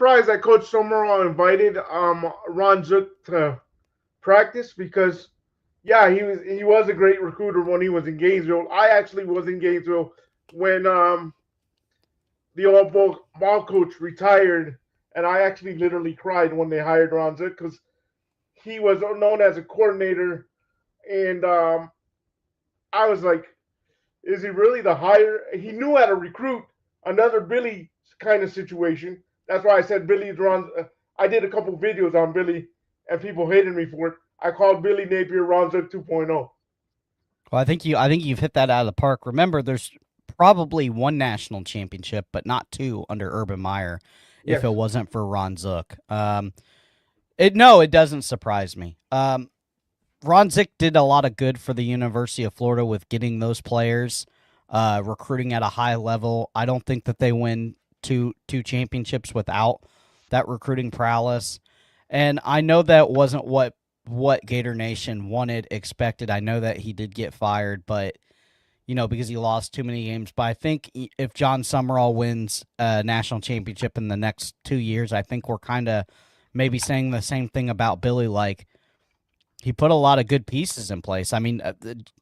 surprised that Coach Summerall invited Ron Zook to practice because yeah, he was a great recruiter when he was in Gainesville. I actually was in Gainesville when the old ball coach retired, and I actually literally cried when they hired Ron Zook because he was known as a coordinator, and I was like, is he really the hire? He knew how to recruit. Another Billy kind of situation. That's why I said Billy Ron. I did a couple videos on Billy, and people hated me for it. I called Billy Napier Ron Zook 2.0. Well, I think you've hit that out of the park. Remember, there's probably one national championship, but not two under Urban Meyer. If Yes. it wasn't for Ron Zook, it doesn't surprise me. Ron Zook did a lot of good for the University of Florida with getting those players, recruiting at a high level. I don't think that they win two championships without that recruiting prowess. And I know that wasn't what Gator Nation wanted, expected. I know that he did get fired, but because he lost too many games. But I think if John Summerall wins a national championship in the next 2 years, I think we're kind of maybe saying the same thing about Billy. Like, he put a lot of good pieces in place. I mean,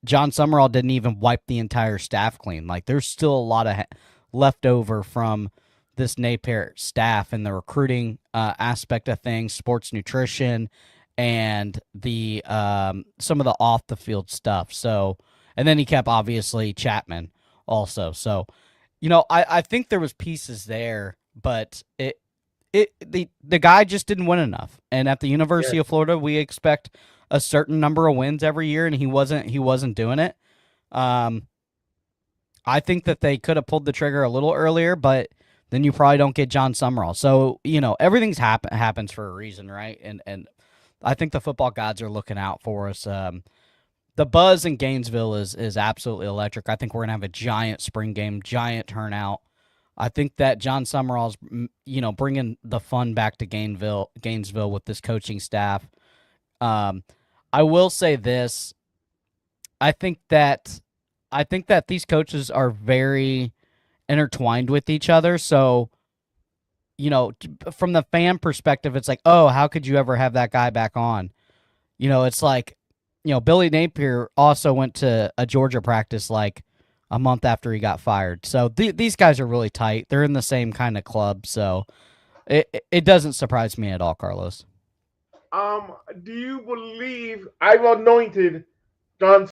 John Summerall didn't even wipe the entire staff clean. Like, there's still a lot of left over from this Napier staff and the recruiting aspect of things, sports nutrition, and the some of the off the field stuff. So, and then he kept obviously Chapman also. So, I think there was pieces there, but the guy just didn't win enough. And at the Yes. University of Florida, we expect a certain number of wins every year, and he wasn't doing it. Um, I think that they could have pulled the trigger a little earlier, but then you probably don't get John Summerall. So everything's happens for a reason, right? And I think the football gods are looking out for us. The buzz in Gainesville is absolutely electric. I think we're gonna have a giant spring game, giant turnout. I think that John Summerall's, bringing the fun back to Gainesville with this coaching staff. Um, I will say this: I think that these coaches are very intertwined with each other. So, from the fan perspective, it's like, oh, how could you ever have that guy back on? It's like, Billy Napier also went to a Georgia practice like a month after he got fired. So these guys are really tight. They're in the same kind of club. So it doesn't surprise me at all, Carlos. Do you believe I've anointed John